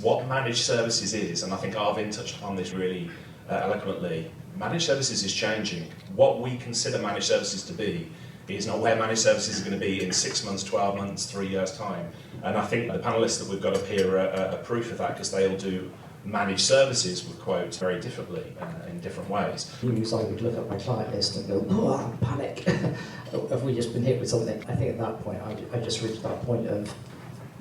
What managed services is, and I think Arvin touched upon this really eloquently, managed services is changing. What we consider managed services to be is not where managed services are going to be in 6 months, 12 months, 3 years' time. And I think the panellists that we've got up here are proof of that, because they all do managed services, with quote, very differently in different ways. I would look at my client list and go, oh, I'm panic. Have we just been hit with something? I think at that point, I just reached that point of,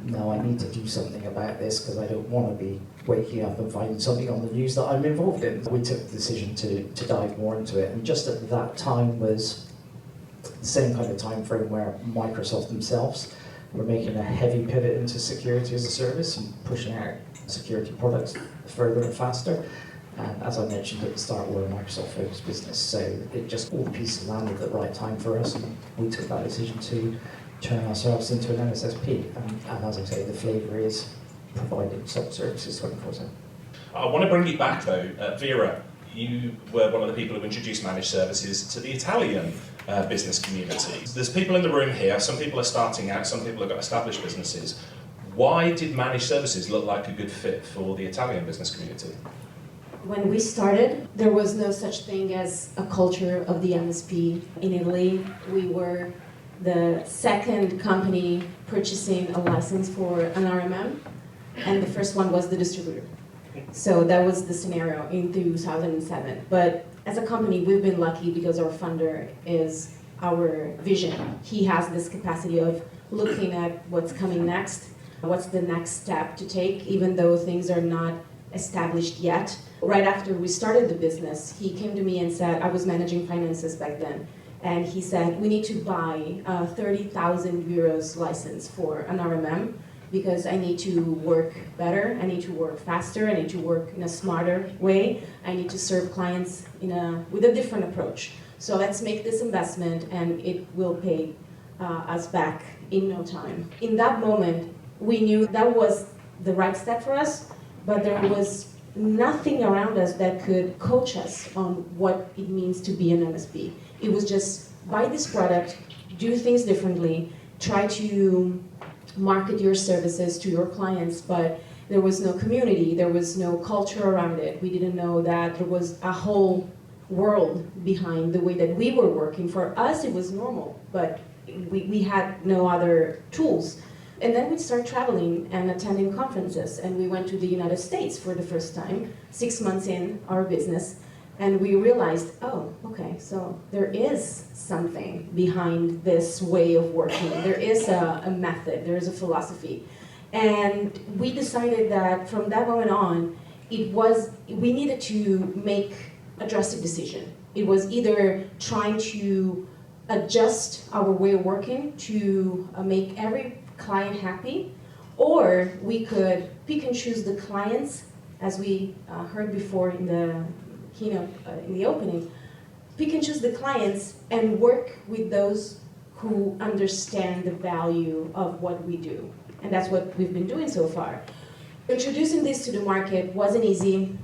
no, I need to do something about this, because I don't want to be waking up and finding something on the news that I'm involved in. We took the decision to dive more into it, and just at that time was the same kind of time frame where Microsoft themselves were making a heavy pivot into security as a service and pushing out security products further and faster. And as I mentioned at the start, we're a Microsoft-focused business, so it just all the pieces landed at the right time for us, and we took that decision to turn ourselves into an MSSP. And as I say, the flavour is providing sub-services 24/7. I want to bring you back though, Vera. You were one of the people who introduced managed services to the Italian business community. There's people in the room here, some people are starting out, some people have got established businesses. Why did managed services look like a good fit for the Italian business community? When we started, there was no such thing as a culture of the MSP in Italy. We were the second company purchasing a license for an RMM, and the first one was the distributor. So that was the scenario in 2007. But as a company, we've been lucky because our funder is our vision. He has this capacity of looking at what's coming next, what's the next step to take, even though things are not established yet. Right after we started the business, he came to me and said, I was managing finances back then, and he said, we need to buy a 30,000 euros license for an RMM, because I need to work better, I need to work faster, I need to work in a smarter way, I need to serve clients with a different approach. So let's make this investment and it will pay us back in no time. In that moment, we knew that was the right step for us, but there was nothing around us that could coach us on what it means to be an MSP. It was just buy this product, do things differently, try to market your services to your clients, but there was no community, there was no culture around it. We didn't know that there was a whole world behind the way that we were working. For us, it was normal, but we had no other tools. And then we started traveling and attending conferences, and we went to the United States for the first time, 6 months in our business, and we realized, oh, okay, so there is something behind this way of working. There is a method, there is a philosophy. And we decided that from that moment on, we needed to make a drastic decision. It was either trying to adjust our way of working to make every client happy, or we could pick and choose the clients, as we heard before in the keynote, in the opening, pick and choose the clients and work with those who understand the value of what we do. And that's what we've been doing so far. Introducing this to the market wasn't easy.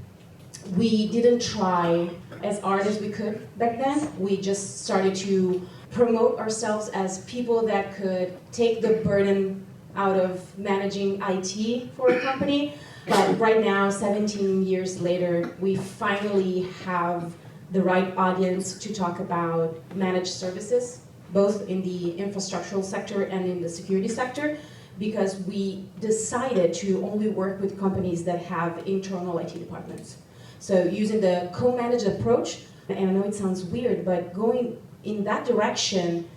We didn't try as hard as we could back then. We just started to promote ourselves as people that could take the burden out of managing IT for a company. But right now, 17 years later, we finally have the right audience to talk about managed services, both in the infrastructural sector and in the security sector, because we decided to only work with companies that have internal IT departments. So using the co-managed approach, and I know it sounds weird, but going in that direction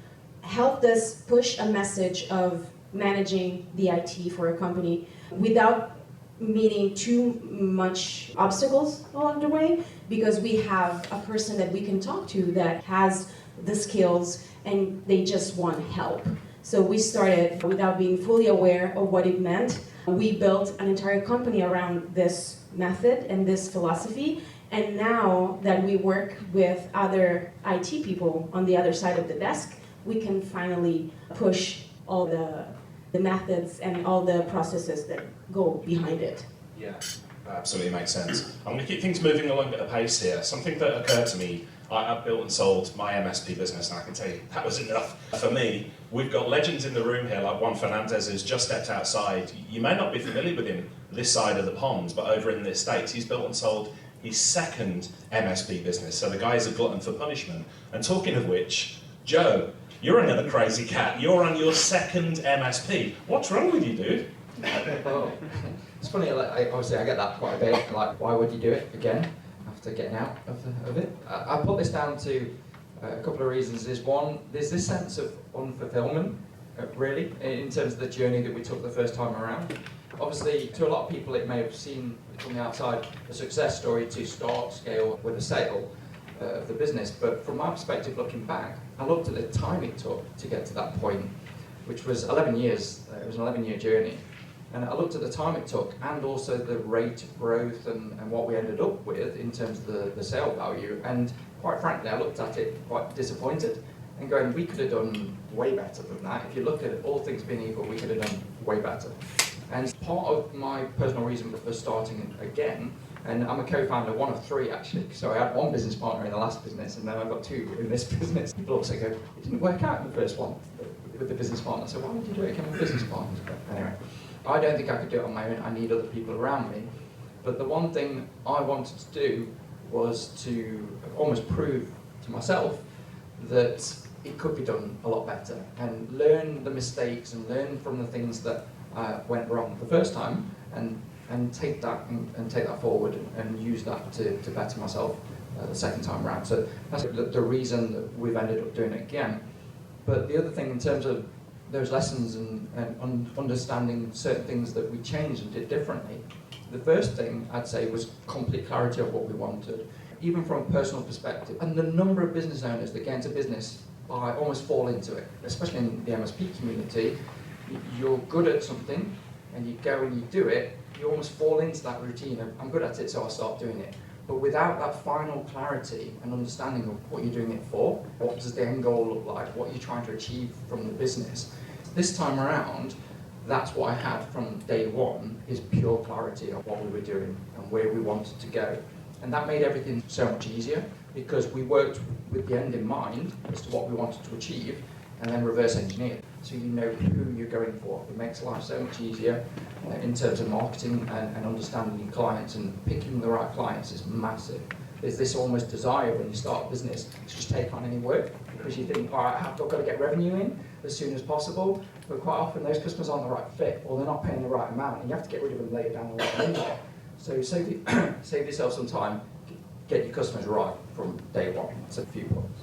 helped us push a message of managing the IT for a company without meeting too much obstacles along the way, because we have a person that we can talk to that has the skills and they just want help. So we started without being fully aware of what it meant. We built an entire company around this method and this philosophy. And now that we work with other IT people on the other side of the desk, we can finally push all the methods and all the processes that go behind it. Yeah, that absolutely makes sense. I'm going to keep things moving along at a pace here. Something that occurred to me, I built and sold my MSP business, and I can tell you that was enough for me. We've got legends in the room here, like Juan Fernandez, who's just stepped outside. You may not be familiar with him, this side of the pond, but over in the States, he's built and sold his second MSP business. So the guy's a glutton for punishment. And talking of which, Joe, you're another crazy cat. You're on your second MSP. What's wrong with you, dude? Oh, it's funny, obviously I get that quite a bit, like, why would you do it again after getting out of it? I put this down to a couple of reasons. There's this sense of unfulfillment, really, in terms of the journey that we took the first time around. Obviously, to a lot of people it may have seemed from the outside a success story to start, scale with a sale of the business, but from my perspective looking back, I looked at the time it took to get to that point, which was 11 years, it was an 11-year journey. And I looked at the time it took and also the rate of growth and what we ended up with in terms of the sale value. And quite frankly, I looked at it quite disappointed and going, we could have done way better than that. If you look at it, all things being equal, we could have done way better. And part of my personal reason for starting again, and I'm a co-founder, one of three actually, so I had one business partner in the last business and now I've got two in this business. People also go, it didn't work out in the first one with the business partner, so why would you do it again with business partners? But anyway. I don't think I could do it on my own, I need other people around me. But the one thing I wanted to do was to almost prove to myself that it could be done a lot better and learn the mistakes and learn from the things that went wrong the first time and take that forward and use that to better myself the second time around. So that's the reason that we've ended up doing it again. But the other thing in terms of those lessons and understanding certain things that we changed and did differently. The first thing I'd say was complete clarity of what we wanted, even from a personal perspective. And the number of business owners that get into business, I almost fall into it, especially in the MSP community. You're good at something and you go and you do it, you almost fall into that routine of, I'm good at it, so I'll start doing it. But without that final clarity and understanding of what you're doing it for, what does the end goal look like, what you're trying to achieve from the business. This time around, that's what I had from day one, is pure clarity of what we were doing and where we wanted to go. And that made everything so much easier because we worked with the end in mind as to what we wanted to achieve and then reverse engineered. So you know who you're going for. It makes life so much easier in terms of marketing and understanding your clients, and picking the right clients is massive. There's this almost desire when you start a business to just take on any work because you think, all right, I've got to get revenue in as soon as possible, but quite often those customers aren't the right fit or they're not paying the right amount and you have to get rid of them later down the line. So save yourself some time, get your customers right from day one. That's a few points.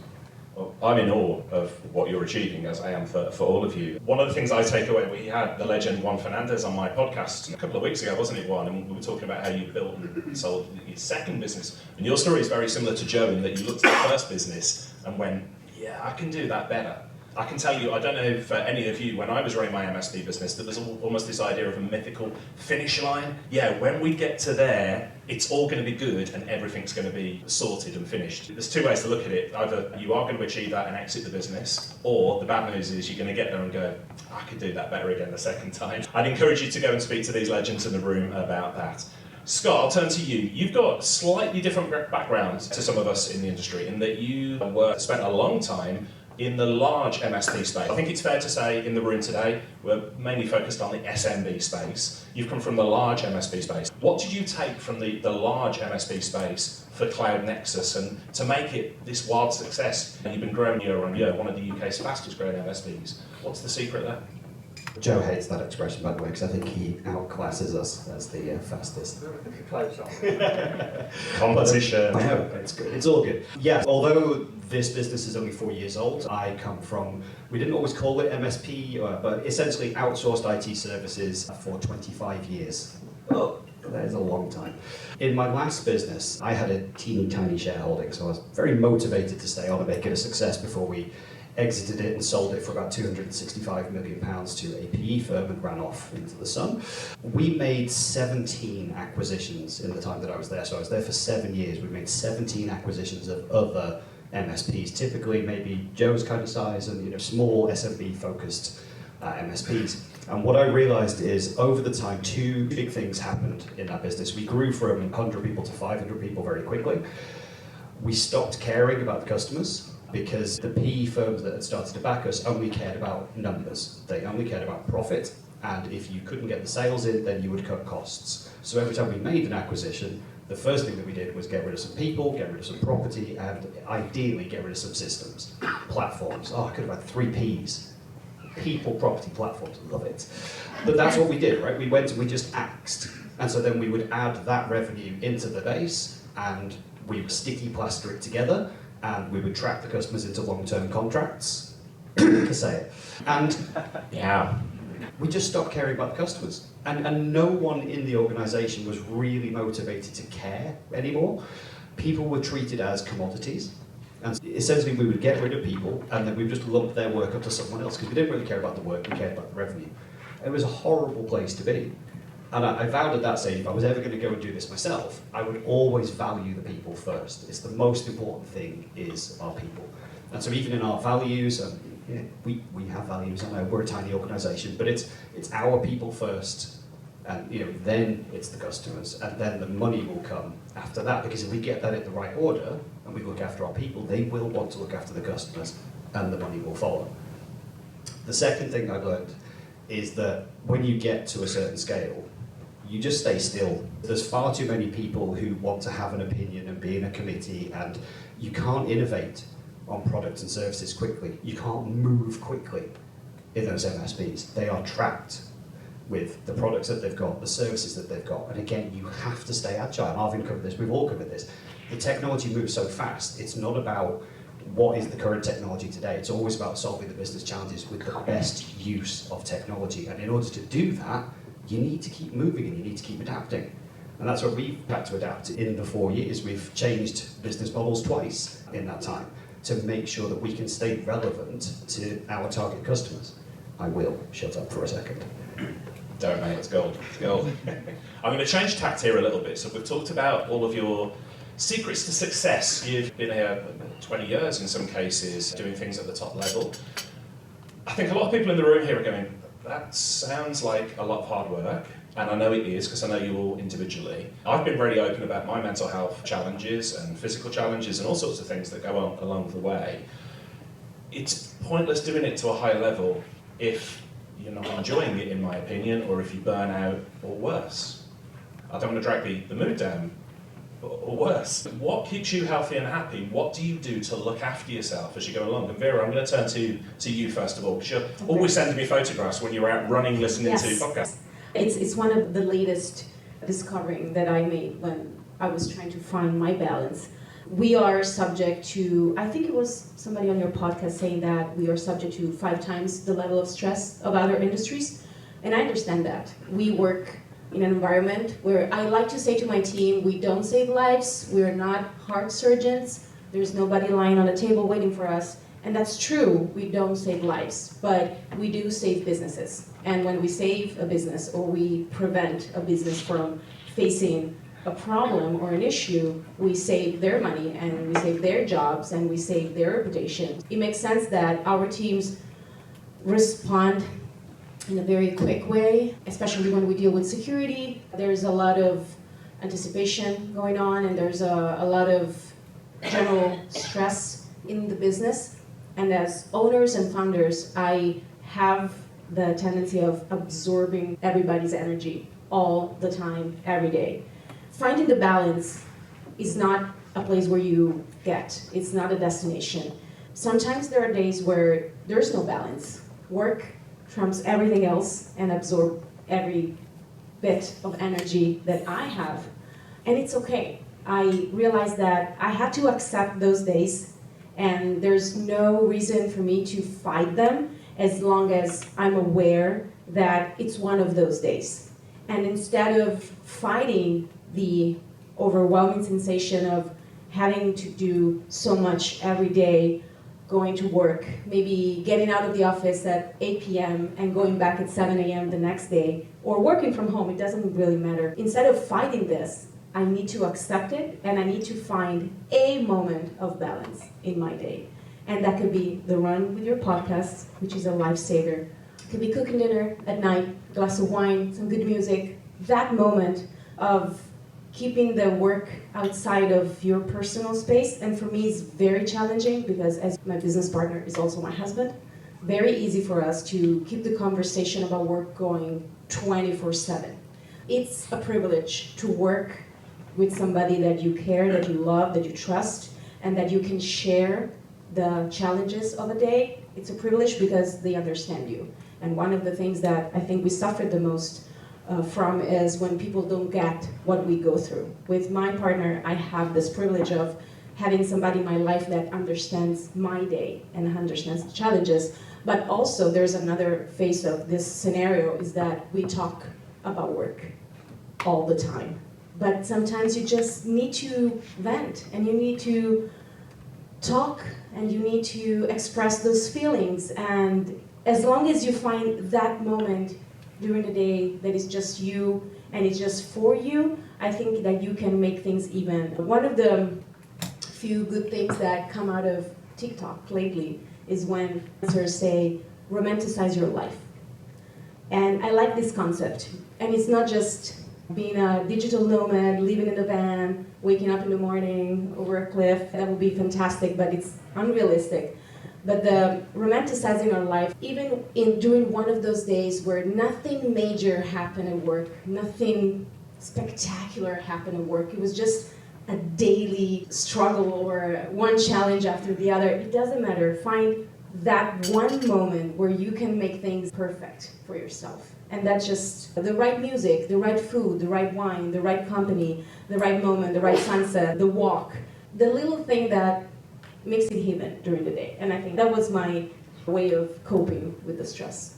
Well, I'm in awe of what you're achieving, as I am for all of you. One of the things I take away, we had the legend Juan Fernandez on my podcast a couple of weeks ago, wasn't it, Juan? And we were talking about how you built and sold your second business. And your story is very similar to Joe in that you looked at the first business and went, yeah, I can do that better. I can tell you, I don't know if any of you, when I was running my MSP business, there was almost this idea of a mythical finish line. Yeah, when we get to there, it's all going to be good and everything's going to be sorted and finished. There's two ways to look at it. Either you are going to achieve that and exit the business, or the bad news is you're going to get there and go, I could do that better again the second time. I'd encourage you to go and speak to these legends in the room about that. Scott, I'll turn to you. You've got slightly different backgrounds to some of us in the industry in that you spent a long time in the large MSP space. I think it's fair to say in the room today, we're mainly focused on the SMB space. You've come from the large MSP space. What did you take from the large MSP space for Cloud Nexus and to make it this wild success? And you've been growing year on year, one of the UK's fastest growing MSPs. What's the secret there? Joe hates that expression, by the way, because I think he outclasses us as the fastest. Competition. I know, it's good. It's all good. Yeah, although this business is only 4 years old, I come from, we didn't always call it MSP, but essentially outsourced IT services for 25 years. Oh, that is a long time. In my last business, I had a teeny tiny shareholding, so I was very motivated to stay on and make it a success before we exited it and sold it for about £265 million to a PE firm and ran off into the sun. We made 17 acquisitions in the time that I was there. So I was there for 7 years. We made 17 acquisitions of other MSPs, typically maybe Joe's kind of size and small SMB focused MSPs. And what I realized is over the time, two big things happened in that business. We grew from 100 people to 500 people very quickly. We stopped caring about the customers, because the PE firms that had started to back us only cared about numbers. They only cared about profit And if you couldn't get the sales in, then you would cut costs. So every time we made an acquisition, the first thing that we did was get rid of some people, get rid of some property, and ideally get rid of some systems, platforms. Oh, I could have had 3 Ps. People, property, platforms, love it. But that's what we did, right? We went and we just axed. And so then we would add that revenue into the base, and we would sticky plaster it together, and we would track the customers into long-term contracts. To say it. And Yeah. we just stopped caring about the customers. And no one in the organization was really motivated to care anymore. People were treated as commodities. And essentially we would get rid of people and then we would just lump their work up to someone else because we didn't really care about the work, we cared about the revenue. It was a horrible place to be. And I vowed at that stage, if I was ever going to go and do this myself, I would always value the people first. It's the most important thing is our people. And so even in our values, we have values, I know we're a tiny organisation, but it's our people first, and then it's the customers, and then the money will come after that, because if we get that in the right order, and we look after our people, they will want to look after the customers, and the money will follow. The second thing I learned is that when you get to a certain scale, you just stay still. There's far too many people who want to have an opinion and be in a committee, and you can't innovate on products and services quickly. You can't move quickly in those MSPs. They are trapped with the products that they've got, the services that they've got. And again, you have to stay agile. Arvin covered this, we've all covered this. The technology moves so fast. It's not about what is the current technology today. It's always about solving the business challenges with the best use of technology. And in order to do that, you need to keep moving and you need to keep adapting. And that's what we've had to adapt in the 4 years. We've changed business models twice in that time to make sure that we can stay relevant to our target customers. I will shut up for a second. Don't, mate, it's gold. It's gold. I'm going to change tact here a little bit. So we've talked about all of your secrets to success. You've been here 20 years in some cases, doing things at the top level. I think a lot of people in the room here are going, that sounds like a lot of hard work. And I know it is, because I know you all individually. I've been very open about my mental health challenges and physical challenges and all sorts of things that go on along the way. It's pointless doing it to a high level if you're not enjoying it, in my opinion, or if you burn out, or worse. I don't want to drag the mood down, or worse. What keeps you healthy and happy? What do you do to look after yourself as you go along? And Vera, I'm going to turn to you first of all, because you're always sending me photographs when you're out running, listening to podcasts. It's one of the latest discovering that I made when I was trying to find my balance. We are subject to, I think it was somebody on your podcast saying that we are subject to 5 times the level of stress of other industries. And I understand that. We work in an environment where I like to say to my team, we don't save lives, we're not heart surgeons, there's nobody lying on a table waiting for us. And that's true, we don't save lives, but we do save businesses. And when we save a business or we prevent a business from facing a problem or an issue, we save their money and we save their jobs and we save their reputation. It makes sense that our teams respond in a very quick way, especially when we deal with security. There's a lot of anticipation going on and there's a lot of general stress in the business. And as owners and founders, I have the tendency of absorbing everybody's energy all the time, every day. Finding the balance is not a place where you get. It's not a destination. Sometimes there are days where there's no balance. Work trumps everything else and absorb every bit of energy that I have. And it's okay. I realized that I had to accept those days, and there's no reason for me to fight them as long as I'm aware that it's one of those days. And instead of fighting the overwhelming sensation of having to do so much every day, going to work, maybe getting out of the office at 8 p.m. and going back at 7 a.m. the next day, or working from home, it doesn't really matter. Instead of fighting this, I need to accept it and I need to find a moment of balance in my day. And that could be the run with your podcast, which is a lifesaver. It could be cooking dinner at night, a glass of wine, some good music. That moment of keeping the work outside of your personal space, and for me it's very challenging because as my business partner is also my husband, very easy for us to keep the conversation about work going 24/7. It's a privilege to work with somebody that you care, that you love, that you trust, and that you can share the challenges of a day. It's a privilege because they understand you. And one of the things that I think we suffered the most from is when people don't get what we go through. With my partner, I have this privilege of having somebody in my life that understands my day and understands the challenges. But also there's another face of this scenario is that we talk about work all the time. But sometimes you just need to vent and you need to talk and you need to express those feelings. And as long as you find that moment during the day that is just you and it's just for you, I think that you can make things even. One of the few good things that come out of TikTok lately is when influencers say, romanticize your life. And I like this concept. And it's not just being a digital nomad, living in a van, waking up in the morning over a cliff. That would be fantastic, but it's unrealistic. But the romanticizing our life, even during one of those days where nothing major happened at work, nothing spectacular happened at work, it was just a daily struggle or one challenge after the other, it doesn't matter. Find that one moment where you can make things perfect for yourself. And that's just the right music, the right food, the right wine, the right company, the right moment, the right sunset, the walk, the little thing that makes it even during the day. And I think that was my way of coping with the stress.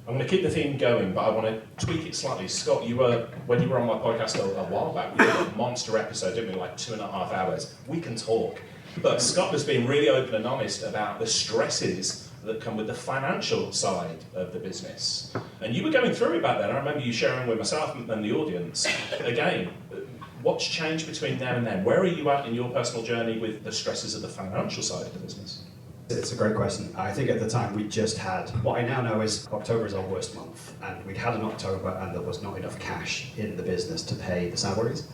I'm going to keep the theme going, but I want to tweak it slightly. Scott, when you were on my podcast a while back, we did a monster episode, didn't we, like 2.5 hours. We can talk. But Scott was being really open and honest about the stresses that come with the financial side of the business. And you were going through it back then. I remember you sharing with myself and the audience. Again, what's changed between now and then? Where are you at in your personal journey with the stresses of the financial side of the business? It's a great question. I think at the time we just had, what I now know is October is our worst month, and we'd had an October and there was not enough cash in the business to pay the salaries.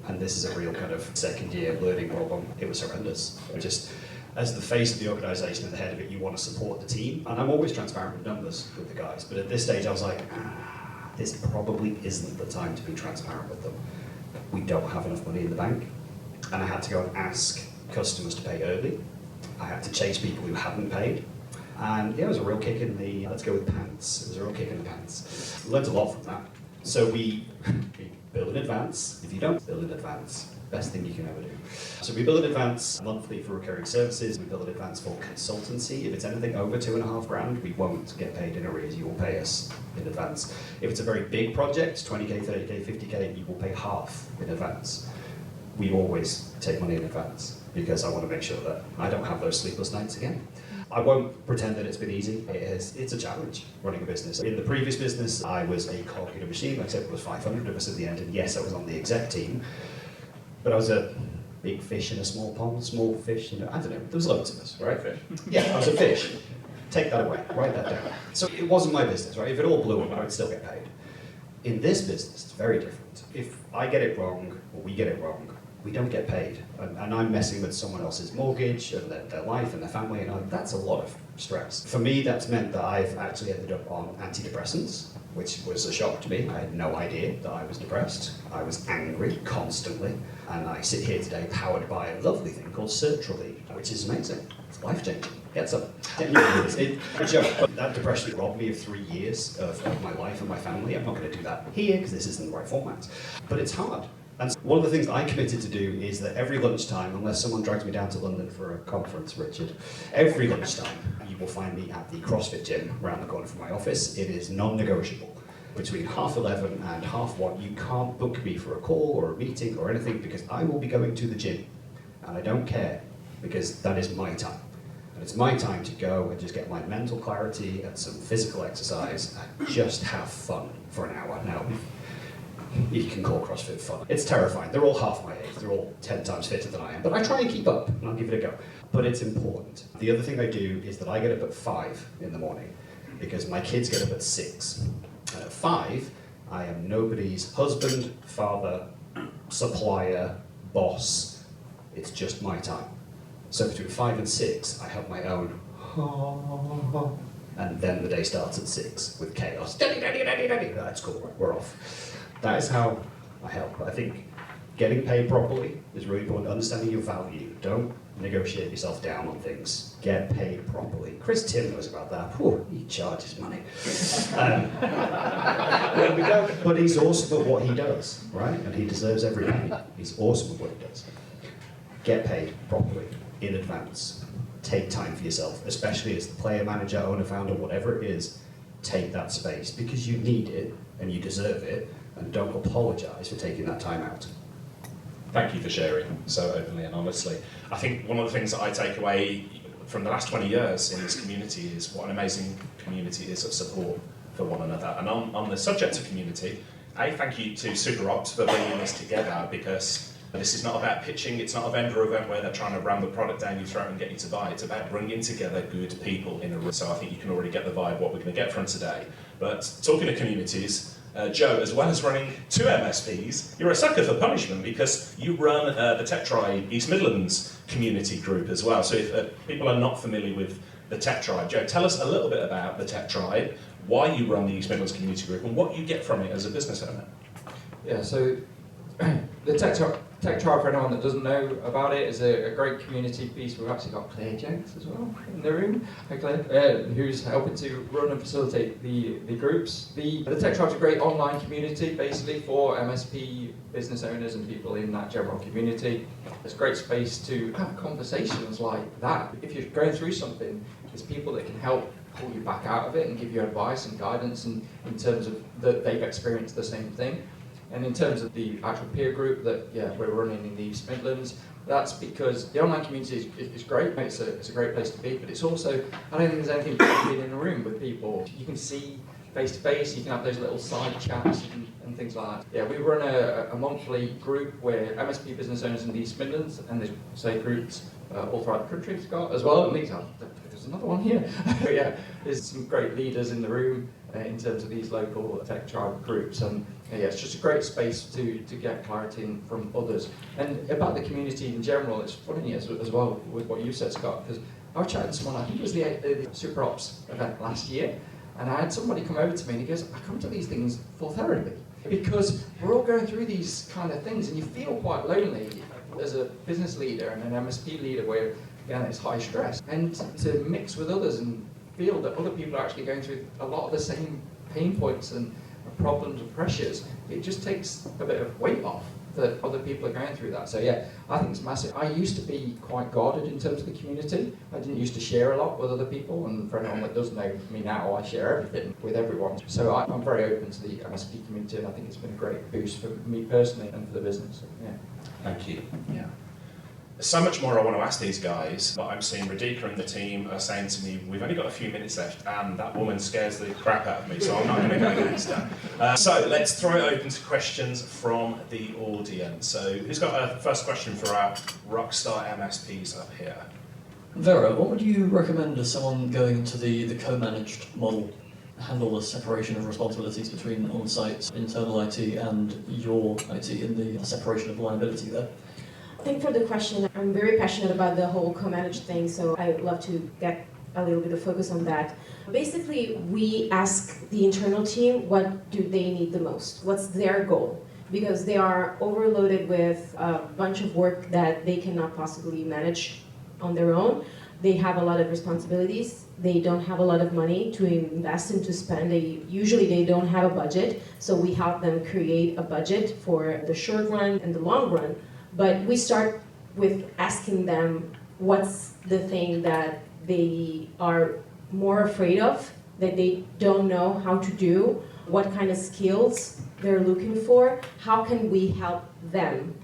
And this is a real kind of second year learning problem. It was horrendous. Just as the face of the organisation and the head of it, you want to support the team. And I'm always transparent with numbers with the guys, but at this stage I was like, this probably isn't the time to be transparent with them. We don't have enough money in the bank. And I had to go and ask customers to pay early. I had to chase people who hadn't paid. And yeah, it was a real kick in the, let's go with pants. It was a real kick in the pants. Learned a lot from that. So we build in advance. If you don't build in advance, best thing you can ever do. So we build in advance monthly for recurring services. We build in advance for consultancy. If it's anything over $2.5 grand, we won't get paid in arrears. You will pay us in advance. If it's a very big project, 20K, 30K, 50K, you will pay half in advance. We always take money in advance because I want to make sure that I don't have those sleepless nights again. I won't pretend that it's been easy. It's a challenge running a business. In the previous business, I was a cog in a machine, except there was 500 of us at the end, and yes, I was on the exec team, but I was a big fish in a small pond, small fish, I don't know, there was loads of us, right? Yeah, I was a fish. Take that away, write that down. So it wasn't my business, right? If it all blew up, I would still get paid. In this business, it's very different. If I get it wrong, or we get it wrong, we don't get paid. And I'm messing with someone else's mortgage and their life and their family, and that's a lot of stress. For me, that's meant that I've actually ended up on antidepressants, which was a shock to me. I had no idea that I was depressed. I was angry constantly, and I sit here today powered by a lovely thing called sertraline, which is amazing. It's life-changing. Get some. It's a joke, but that depression robbed me of 3 years of my life and my family. I'm not going to do that here because this isn't the right format. But it's hard. And one of the things I committed to do is that every lunchtime, unless someone drags me down to London for a conference, Richard, every lunchtime you will find me at the CrossFit gym around the corner from my office. It is non-negotiable. Between 11:30 and 1:30, you can't book me for a call or a meeting or anything because I will be going to the gym. And I don't care because that is my time. And it's my time to go and just get my mental clarity and some physical exercise and just have fun for an hour. Now, you can call CrossFit fun. It's terrifying. They're all half my age. They're all 10 times fitter than I am. But I try and keep up, and I'll give it a go. But it's important. The other thing I do is that I get up at 5 in the morning because my kids get up at 6. And at 5, I am nobody's husband, father, supplier, boss. It's just my time. So between 5 and 6, I have my own and then the day starts at 6 with chaos. That's cool, we're off. That is how I help. I think getting paid properly is really important. Understanding your value. Don't negotiate yourself down on things. Get paid properly. Chris Tim knows about that. Whew, he charges money. But he's awesome at what he does, right? And he deserves every penny. He's awesome at what he does. Get paid properly in advance. Take time for yourself, especially as the player, manager, owner, founder, whatever it is. Take that space because you need it and you deserve it, and don't apologize for taking that time out. Thank you for sharing so openly and honestly. I think one of the things that I take away from the last 20 years in this community is what an amazing community is of support for one another. And on the subject of community, thank you to SuperOps for bringing this together, because this is not about pitching, it's not a vendor event where they're trying to ram the product down your throat and get you to buy. It's about bringing together good people in a room. So I think you can already get the vibe what we're going to get from today. But talking of communities, Joe, as well as running 2 MSPs, you're a sucker for punishment because you run the Tech Tribe East Midlands community group as well. So if people are not familiar with the Tech Tribe, Joe, tell us a little bit about the Tech Tribe, why you run the East Midlands community group, and what you get from it as a business owner. Yeah, so the Tech Tribe, for anyone that doesn't know about it, is a great community piece. We've actually got Claire Jenks as well in the room. Hi Claire, who's helping to run and facilitate the groups. The Tech Tribe is a great online community, basically, for MSP business owners and people in that general community. It's a great space to have conversations like that. If you're going through something, there's people that can help pull you back out of it and give you advice and guidance in terms of that they've experienced the same thing. And in terms of the actual peer group that we're running in the East Midlands, that's because the online community is great. It's a great place to be, but it's also, I don't think there's anything better being in a room with people. You can see face to face, you can have those little side chats and things like that. Yeah, we run a monthly group where MSP business owners in the East Midlands, and there's say groups all throughout the country, Scott, as well. There's another one here. But yeah, there's some great leaders in the room in terms of these local Tech Tribe groups, and yeah, it's just a great space to get clarity from others. And about the community in general, it's funny as well with what you said, Scott, because I was chatting to someone, I think it was the SuperOps event last year, and I had somebody come over to me and he goes, I come to these things for therapy, because we're all going through these kind of things and you feel quite lonely as a business leader and an MSP leader where, again, it's high stress. And to mix with others and feel that other people are actually going through a lot of the same pain points and problems and pressures, it just takes a bit of weight off that other people are going through that. So yeah, I think it's massive. I used to be quite guarded in terms of the community. I didn't used to share a lot with other people, and for anyone that does know me now, I share everything with everyone. So I'm very open to the MSP community, and I think it's been a great boost for me personally and for the business. So, yeah. Thank you. Yeah. There's so much more I want to ask these guys, but I'm seeing Radhika and the team are saying to me, we've only got a few minutes left, and that woman scares the crap out of me, so I'm not going to go next time. So let's throw it open to questions from the audience. So who's got a first question for our rockstar MSPs up here? Vera, what would you recommend as someone going to the co-managed model, handle the separation of responsibilities between on-site internal IT and your IT in the separation of liability there? Thank you for the question. I'm very passionate about the whole co-managed thing, so I'd love to get a little bit of focus on that. Basically, we ask the internal team, what do they need the most? What's their goal? Because they are overloaded with a bunch of work that they cannot possibly manage on their own. They have a lot of responsibilities. They don't have a lot of money to invest and to spend. Usually they don't have a budget, so we help them create a budget for the short run and the long run. But we start with asking them what's the thing that they are more afraid of, that they don't know how to do, what kind of skills they're looking for, how can we help them?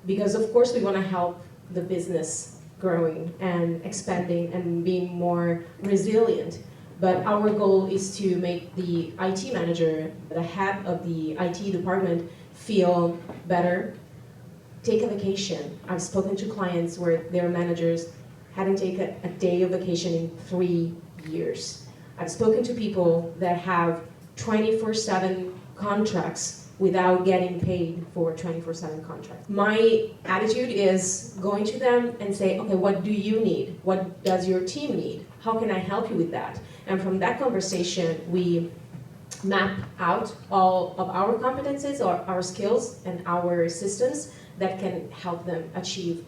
Because of course we want to help the business growing and expanding and being more resilient. But our goal is to make the IT manager, the head of the IT department, feel better. Take a vacation. I've spoken to clients where their managers hadn't taken a day of vacation in 3 years. I've spoken to people that have 24/7 contracts without getting paid for 24/7 contracts. My attitude is going to them and say, okay, what do you need? What does your team need? How can I help you with that? And from that conversation, we map out all of our competencies or our skills and our systems that can help them achieve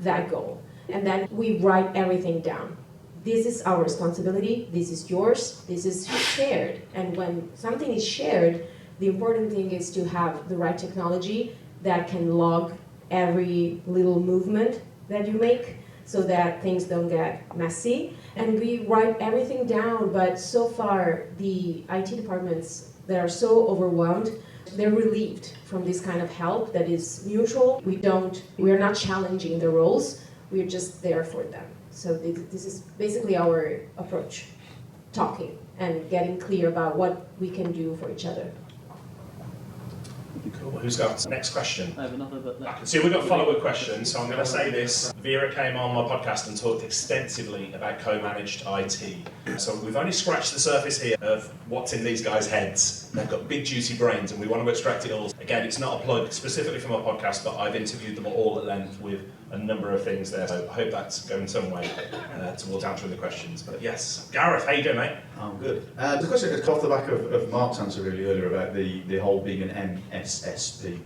that goal. And then we write everything down. This is our responsibility, this is yours, this is shared. And when something is shared, the important thing is to have the right technology that can log every little movement that you make so that things don't get messy. And we write everything down, but so far the IT departments that are so overwhelmed, they're relieved from this kind of help that is mutual. We're not challenging the roles, we're just there for them. So this is basically our approach, talking and getting clear about what we can do for each other. Cool. Who's got next question? I have another, but I can see we've got follow-up questions, so I'm going to say this. Vera came on my podcast and talked extensively about co-managed IT. So we've only scratched the surface here of what's in these guys' heads. They've got big, juicy brains, and we want to extract it all. Again, it's not a plug specifically for my podcast, but I've interviewed them all at length with a number of things there. So I hope that's going some way towards answering the questions. But yes, Gareth, how you doing, mate? I'm good. The question is off the back of Mark's answer really earlier about the whole being an MSSP.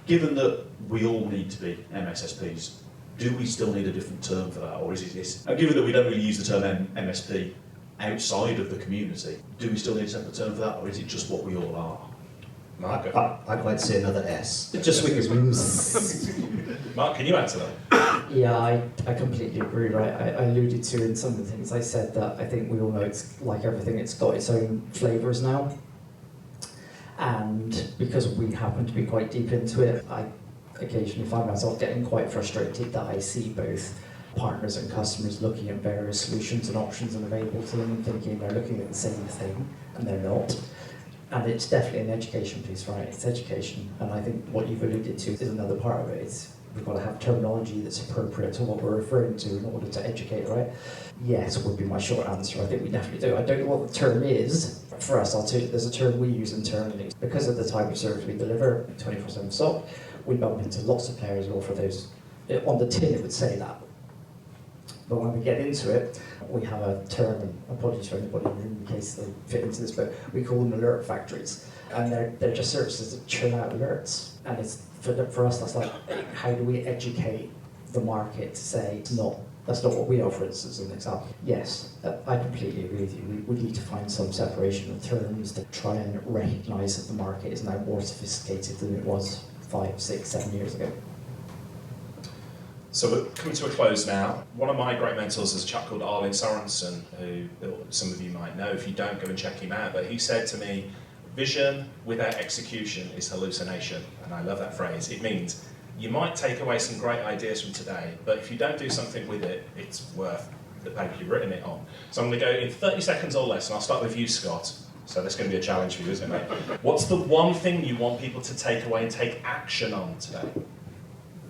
Given that we all need to be MSSPs, do we still need a different term for that, or is it this? Given that we don't really use the term MSP outside of the community, do we still need a separate term for that, or is it just what we all are? Mark, I'd like to say another S. Just because Mark, can you answer that? Yeah, I completely agree, right? I alluded to in some of the things I said that I think we all know it's like everything, it's got its own flavours now. And because we happen to be quite deep into it, I occasionally find myself getting quite frustrated that I see both partners and customers looking at various solutions and options and available to them and thinking they're looking at the same thing, and they're not. And it's definitely an education piece, right? It's education. And I think what you've alluded to is another part of it. It's we've got to have terminology that's appropriate to what we're referring to in order to educate, right? Yes, would be my short answer. I think we definitely do. I don't know what the term is. For us, I'll tell you, there's a term we use internally. Because of the type of service we deliver, 24/7 SOC, we bump into lots of players who offer those. On the tin, it would say that. But when we get into it, we have a term, and apologies for anybody in case they fit into this, but we call them alert factories. And they're just services that churn out alerts. And it's for us, that's like, how do we educate the market to say that's not what we offer as an example? Yes, I completely agree with you. We need to find some separation of terms to try and recognise that the market is now more sophisticated than it was 5, 6, 7 years ago. So we're coming to a close now. One of my great mentors is a chap called Arlen Sorensen, who some of you might know. If you don't, go and check him out. But he said to me, vision without execution is hallucination. And I love that phrase. It means you might take away some great ideas from today, but if you don't do something with it, it's worth the paper you've written it on. So I'm going to go in 30 seconds or less, and I'll start with you, Scott. So that's going to be a challenge for you, isn't it, mate? What's the one thing you want people to take away and take action on today?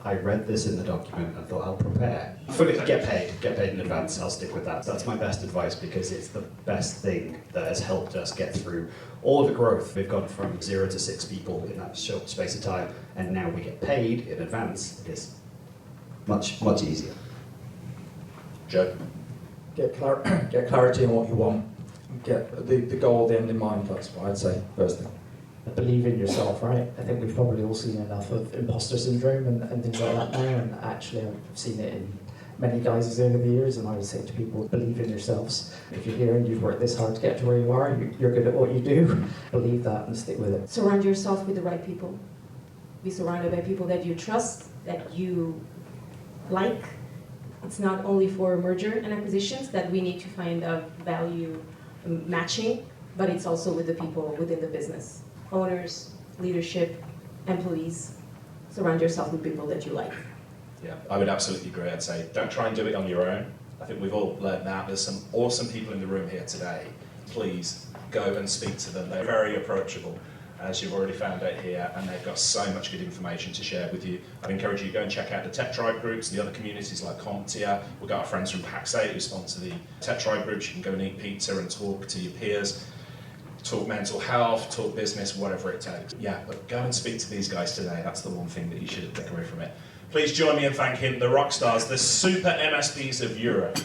I read this in the document and thought I'll prepare. Get paid in advance. I'll stick with that. That's my best advice because it's the best thing that has helped us get through all of the growth. We've gone from 0 to 6 people in that short space of time, and now we get paid in advance. It is much easier. Joe? Get clarity on what you want. Get the goal, the end in mind. That's what I'd say first thing. Believe in yourself, right? I think we've probably all seen enough of imposter syndrome and things like that now, and actually I've seen it in many guises over the years, and I would say to people, believe in yourselves. If you're here and you've worked this hard to get to where you are, you're good at what you do, believe that and stick with it. Surround yourself with the right people. Be surrounded by people that you trust, that you like. It's not only for merger and acquisitions that we need to find a value matching, but it's also with the people within the business. Owners, leadership, employees. Surround yourself with people that you like. Yeah, I would absolutely agree. I'd say don't try and do it on your own. I think we've all learned that. There's some awesome people in the room here today. Please go and speak to them. They're very approachable, as you've already found out here, and they've got so much good information to share with you. I'd encourage you to go and check out the Tech Tribe groups, the other communities like CompTIA. We've got our friends from Pax8 who sponsor the Tech Tribe groups. You can go and eat pizza and talk to your peers. talk mental health, talk business, whatever it takes. Yeah, but go and speak to these guys today. That's the one thing that you should take away from it. Please join me in thanking the rock stars, the super MSPs of Europe.